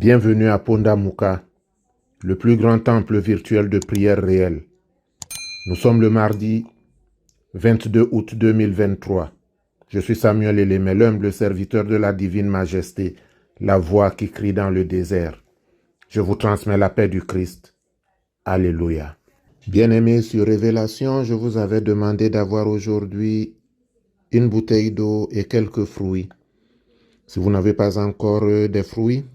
Bienvenue à Pondamuka, le plus grand temple virtuel de prière réelle. Nous sommes le mardi 22 août 2023. Je suis Samuel Elémé, l'humble serviteur de la divine majesté, la voix qui crie dans le désert. Je vous transmets la paix du Christ. Alléluia. Bien-aimés, sur Révélation, je vous avais demandé d'avoir aujourd'hui une bouteille d'eau et quelques fruits. Si vous n'avez pas encore des fruits,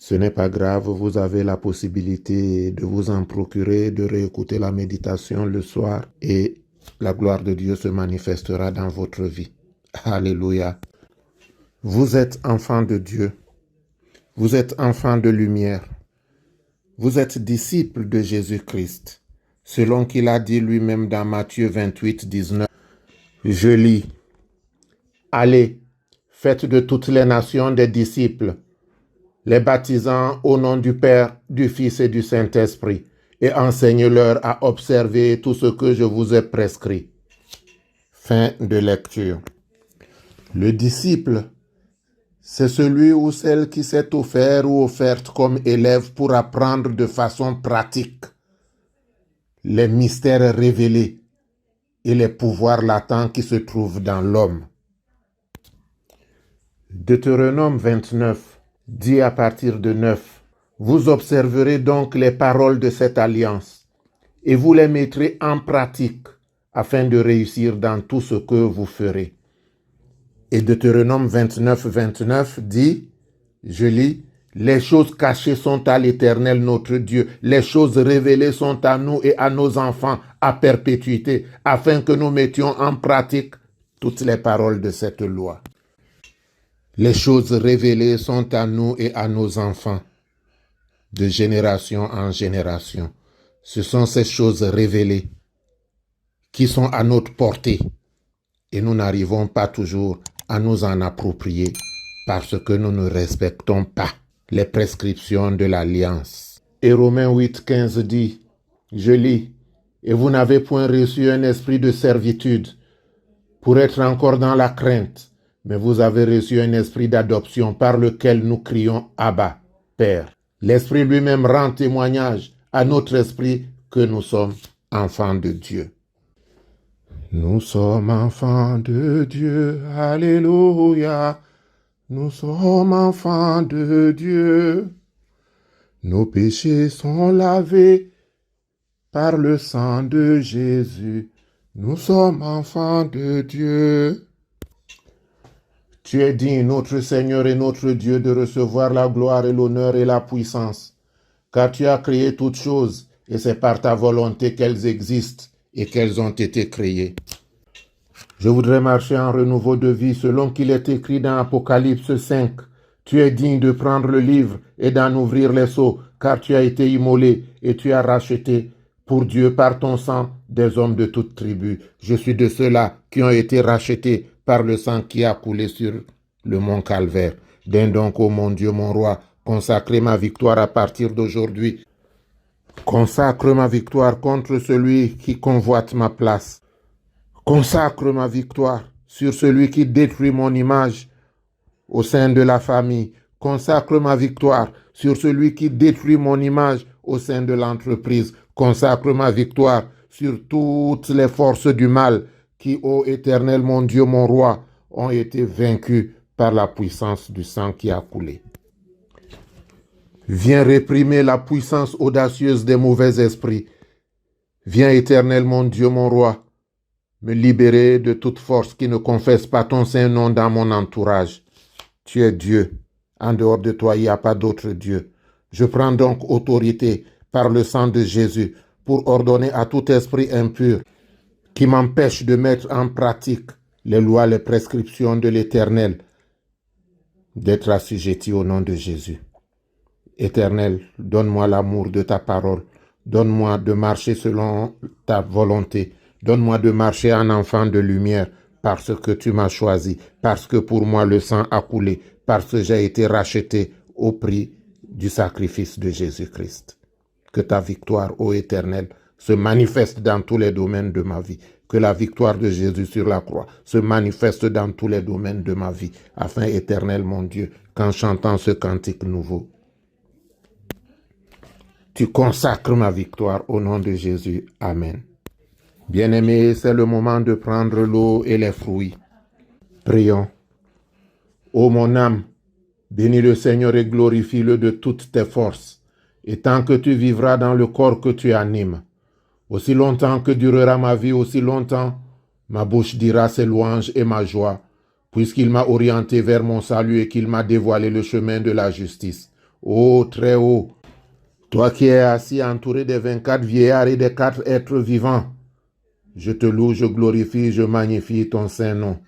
ce n'est pas grave, vous avez la possibilité de vous en procurer, de réécouter la méditation le soir et la gloire de Dieu se manifestera dans votre vie. Alléluia. Vous êtes enfant de Dieu. Vous êtes enfant de lumière. Vous êtes disciple de Jésus-Christ, selon qu'il a dit lui-même dans Matthieu 28, 19. Je lis. Allez, faites de toutes les nations des disciples, les baptisant au nom du Père, du Fils et du Saint-Esprit, et enseignez-leur à observer tout ce que je vous ai prescrit. Fin de lecture. Le disciple, c'est celui ou celle qui s'est offert ou offerte comme élève pour apprendre de façon pratique les mystères révélés et les pouvoirs latents qui se trouvent dans l'homme. Deutéronome 29 dit à partir de 9, « Vous observerez donc les paroles de cette alliance et vous les mettrez en pratique afin de réussir dans tout ce que vous ferez. » Et Deutéronome 29, 29 dit, je lis, « Les choses cachées sont à l'Éternel notre Dieu, les choses révélées sont à nous et à nos enfants à perpétuité, afin que nous mettions en pratique toutes les paroles de cette loi. » Les choses révélées sont à nous et à nos enfants, de génération en génération. Ce sont ces choses révélées qui sont à notre portée et nous n'arrivons pas toujours à nous en approprier parce que nous ne respectons pas les prescriptions de l'Alliance. Et Romains 8, 15 dit, je lis, « Et vous n'avez point reçu un esprit de servitude pour être encore dans la crainte, mais vous avez reçu un esprit d'adoption par lequel nous crions Abba, Père. L'Esprit lui-même rend témoignage à notre esprit que nous sommes enfants de Dieu. » Nous sommes enfants de Dieu, alléluia. Nous sommes enfants de Dieu. Nos péchés sont lavés par le sang de Jésus. Nous sommes enfants de Dieu. Tu es digne, notre Seigneur et notre Dieu, de recevoir la gloire et l'honneur et la puissance, car tu as créé toutes choses, et c'est par ta volonté qu'elles existent et qu'elles ont été créées. Je voudrais marcher en renouveau de vie, selon qu'il est écrit dans Apocalypse 5. Tu es digne de prendre le livre et d'en ouvrir les sceaux, car tu as été immolé et tu as racheté pour Dieu par ton sang des hommes de toute tribu. Je suis de ceux-là qui ont été rachetés par le sang qui a coulé sur le mont Calvaire. Daigne donc, ô mon Dieu, mon roi, consacrer ma victoire à partir d'aujourd'hui. Consacre ma victoire contre celui qui convoite ma place. Consacre ma victoire sur celui qui détruit mon image au sein de la famille. Consacre ma victoire sur celui qui détruit mon image au sein de l'entreprise. Consacre ma victoire sur toutes les forces du mal qui, ô Éternel, mon Dieu, mon roi, ont été vaincus par la puissance du sang qui a coulé. Viens réprimer la puissance audacieuse des mauvais esprits. Viens, Éternel, mon Dieu, mon roi, me libérer de toute force qui ne confesse pas ton saint nom dans mon entourage. Tu es Dieu. En dehors de toi, il n'y a pas d'autre Dieu. Je prends donc autorité par le sang de Jésus pour ordonner à tout esprit impur qui m'empêche de mettre en pratique les lois, les prescriptions de l'Éternel, d'être assujetti au nom de Jésus. Éternel, donne-moi l'amour de ta parole. Donne-moi de marcher selon ta volonté. Donne-moi de marcher en enfant de lumière parce que tu m'as choisi, parce que pour moi le sang a coulé, parce que j'ai été racheté au prix du sacrifice de Jésus-Christ. Que ta victoire, ô Éternel, se manifeste dans tous les domaines de ma vie. Que la victoire de Jésus sur la croix se manifeste dans tous les domaines de ma vie, afin, Éternel mon Dieu, qu'en chantant ce cantique nouveau, Tu consacres ma victoire au nom de Jésus. Amen. Bien-aimés, c'est le moment de prendre l'eau et les fruits. Prions. Ô mon âme, bénis le Seigneur et glorifie-le de toutes tes forces. Et tant que tu vivras dans le corps que tu animes, aussi longtemps que durera ma vie, aussi longtemps, ma bouche dira ses louanges et ma joie, puisqu'il m'a orienté vers mon salut et qu'il m'a dévoilé le chemin de la justice. Ô très haut, toi qui es assis entouré des 24 vieillards et des 4 êtres vivants, je te loue, je glorifie, je magnifie ton saint nom.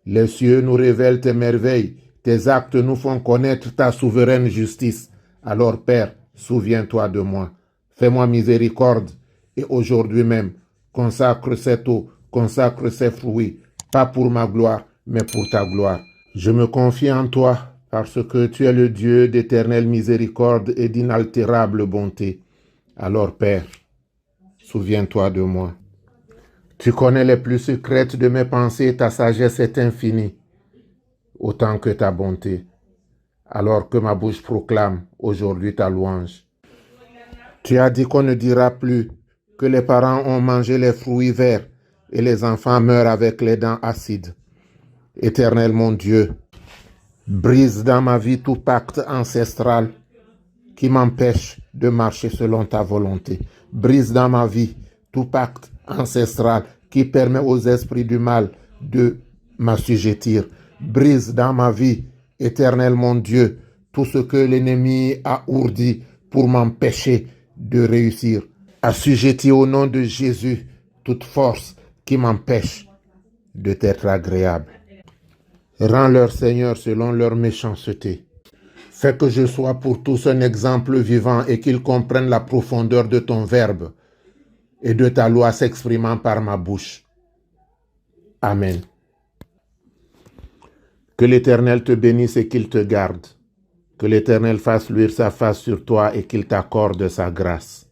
Les cieux nous révèlent tes merveilles, tes actes nous font connaître ta souveraine justice. Alors Père, souviens-toi de moi. Fais-moi miséricorde et aujourd'hui même, consacre cette eau, consacre ces fruits, pas pour ma gloire, mais pour ta gloire. Je me confie en toi parce que tu es le Dieu d'éternelle miséricorde et d'inaltérable bonté. Alors Père, souviens-toi de moi. Tu connais les plus secrètes de mes pensées, ta sagesse est infinie, autant que ta bonté. Alors que ma bouche proclame aujourd'hui ta louange. Tu as dit qu'on ne dira plus que les parents ont mangé les fruits verts et les enfants meurent avec les dents acides. Éternel mon Dieu, brise dans ma vie tout pacte ancestral qui m'empêche de marcher selon ta volonté. Brise dans ma vie tout pacte ancestral qui permet aux esprits du mal de m'assujettir. Brise dans ma vie, éternel mon Dieu, tout ce que l'ennemi a ourdi pour m'empêcher de réussir. Assujettis au nom de Jésus toute force qui m'empêche de t'être agréable. Rends-leur, Seigneur, selon leur méchanceté. Fais que je sois pour tous un exemple vivant et qu'ils comprennent la profondeur de ton verbe et de ta loi s'exprimant par ma bouche. Amen. Que l'Éternel te bénisse et qu'il te garde. Que l'Éternel fasse luire sa face sur toi et qu'il t'accorde sa grâce.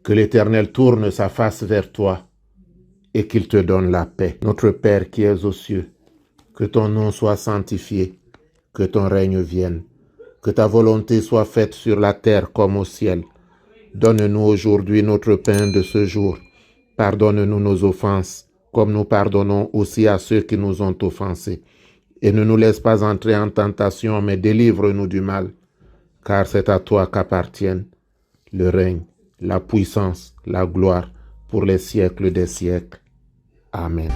Que l'Éternel tourne sa face vers toi et qu'il te donne la paix. Notre Père qui es aux cieux, que ton nom soit sanctifié, que ton règne vienne, que ta volonté soit faite sur la terre comme au ciel. Donne-nous aujourd'hui notre pain de ce jour. Pardonne-nous nos offenses, comme nous pardonnons aussi à ceux qui nous ont offensés. Et ne nous laisse pas entrer en tentation, mais délivre-nous du mal, car c'est à toi qu'appartiennent le règne, la puissance, la gloire, pour les siècles des siècles. Amen.